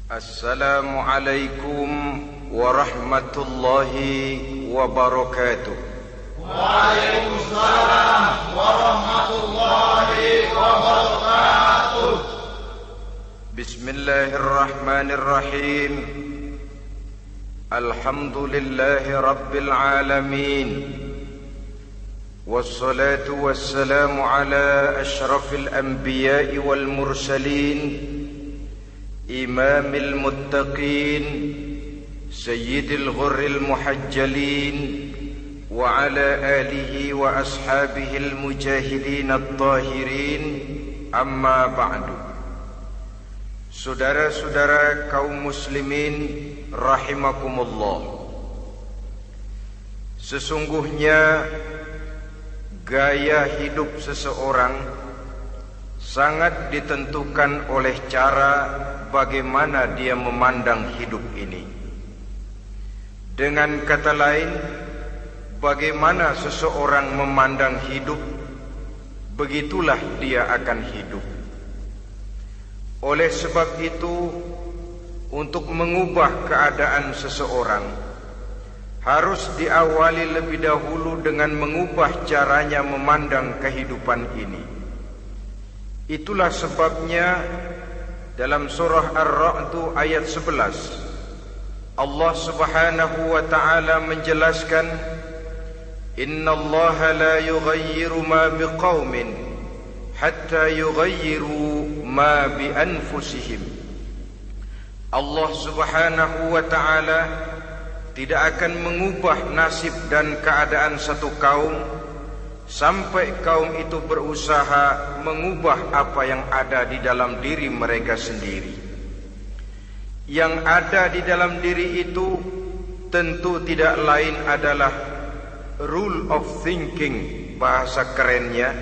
Assalamualaikum warahmatullahi wabarakatuh. Waalaikumsalam warahmatullahi wabarakatuh. Bismillahirrahmanirrahim. Alhamdulillahi rabbil alamin. Wassalatu wassalamu ala ashrafil anbiya'i wal mursalin, imamil muttaqin, sayyidil ghurril muhajjalin, wa ala alihi wa ashabihil mujahidin at-tahirin, amma ba'du. Saudara-saudara kaum muslimin rahimakumullah, sesungguhnya gaya hidup seseorang sangat ditentukan oleh cara bagaimana dia memandang hidup ini. Dengan kata lain, bagaimana seseorang memandang hidup, begitulah dia akan hidup. Oleh sebab itu, untuk mengubah keadaan seseorang harus diawali lebih dahulu dengan mengubah caranya memandang kehidupan ini. Itulah sebabnya dalam surah Ar-Ra'd ayat 11 Allah Subhanahu wa ta'ala menjelaskan, Innallaha la yughayyiru ma biqaumin hatta yughayyiru ma bi anfusihim. Allah Subhanahu wa ta'ala tidak akan mengubah nasib dan keadaan satu kaum sampai kaum itu berusaha mengubah apa yang ada di dalam diri mereka sendiri. Yang ada di dalam diri itu tentu tidak lain adalah rule of thinking, bahasa kerennya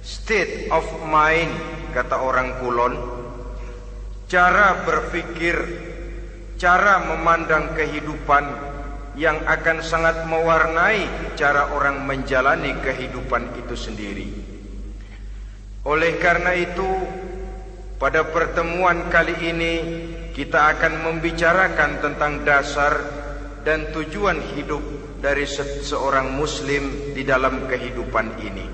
state of mind, kata orang Kulon, cara berpikir, cara memandang kehidupan yang akan sangat mewarnai cara orang menjalani kehidupan itu sendiri. Oleh karena itu, pada pertemuan kali ini kita akan membicarakan tentang dasar dan tujuan hidup dari seorang muslim di dalam kehidupan ini.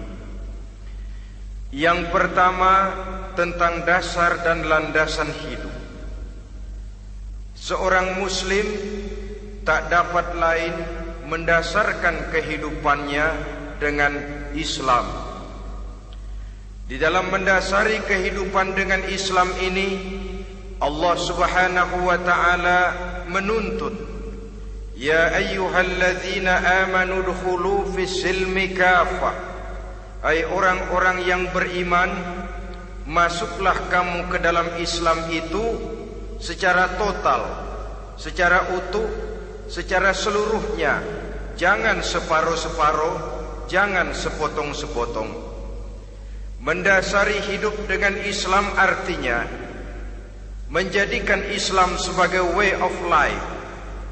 Yang pertama, tentang dasar dan landasan hidup. Seorang muslim tak dapat lain mendasarkan kehidupannya dengan Islam. Di dalam mendasari kehidupan dengan Islam ini, Allah Subhanahu wa ta'ala menuntut, Ya ayyuhalladzina amanu dkhulu fis silmi kafah. Hai orang-orang yang beriman, masuklah kamu ke dalam Islam itu secara total, secara utuh, secara seluruhnya. Jangan separuh-separuh, jangan sepotong-sepotong. Mendasari hidup dengan Islam artinya menjadikan Islam sebagai way of life,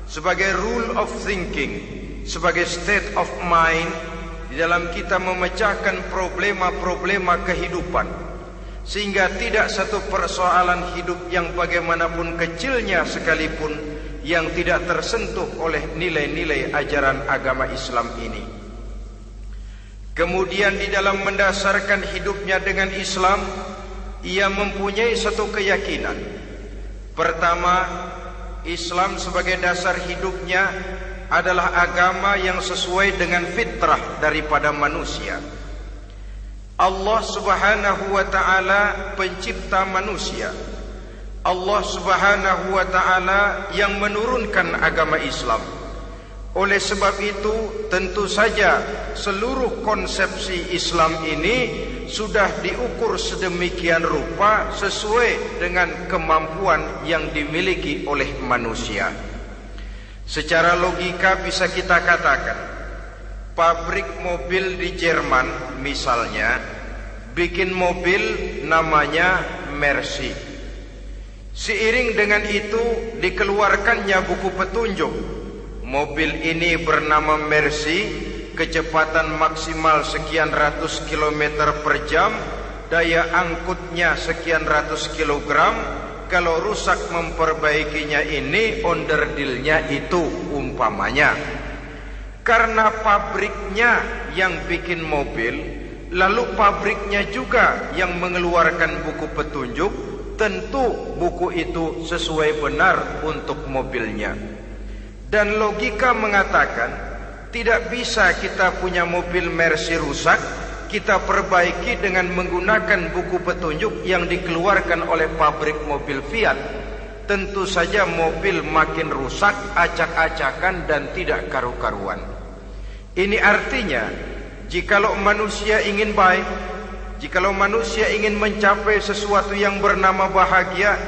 sebagai rule of thinking, sebagai state of mind di dalam kita memecahkan problema-problema kehidupan, sehingga tidak satu persoalan hidup yang bagaimanapun kecilnya sekalipun yang tidak tersentuh oleh nilai-nilai ajaran agama Islam ini. Kemudian di dalam mendasarkan hidupnya dengan Islam, ia mempunyai satu keyakinan. Pertama, Islam sebagai dasar hidupnya adalah agama yang sesuai dengan fitrah daripada manusia. Allah Subhanahu wa ta'ala pencipta manusia. Allah Subhanahu wa ta'ala yang menurunkan agama Islam. Oleh sebab itu, tentu saja seluruh konsepsi Islam ini sudah diukur sedemikian rupa sesuai dengan kemampuan yang dimiliki oleh manusia. Secara logika bisa kita katakan, pabrik mobil di Jerman misalnya bikin mobil namanya Mercy. Seiring dengan itu dikeluarkannya buku petunjuk. Mobil ini bernama Mercy, kecepatan maksimal sekian ratus kilometer per jam, daya angkutnya sekian ratus kilogram, kalau rusak memperbaikinya ini onderdilnya itu umpamanya. Karena pabriknya yang bikin mobil, lalu pabriknya juga yang mengeluarkan buku petunjuk, tentu buku itu sesuai benar untuk mobilnya. Dan logika mengatakan tidak bisa kita punya mobil Mercy rusak, kita perbaiki dengan menggunakan buku petunjuk yang dikeluarkan oleh pabrik mobil Fiat. Tentu saja mobil makin rusak, acak-acakan dan tidak karu-karuan. Ini artinya, jikalau manusia ingin baik, jikalau manusia ingin mencapai sesuatu yang bernama bahagia,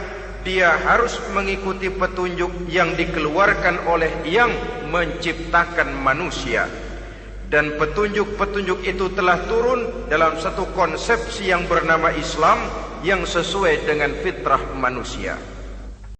dia harus mengikuti petunjuk yang dikeluarkan oleh yang menciptakan manusia. Dan petunjuk-petunjuk itu telah turun dalam satu konsepsi yang bernama Islam yang sesuai dengan fitrah manusia.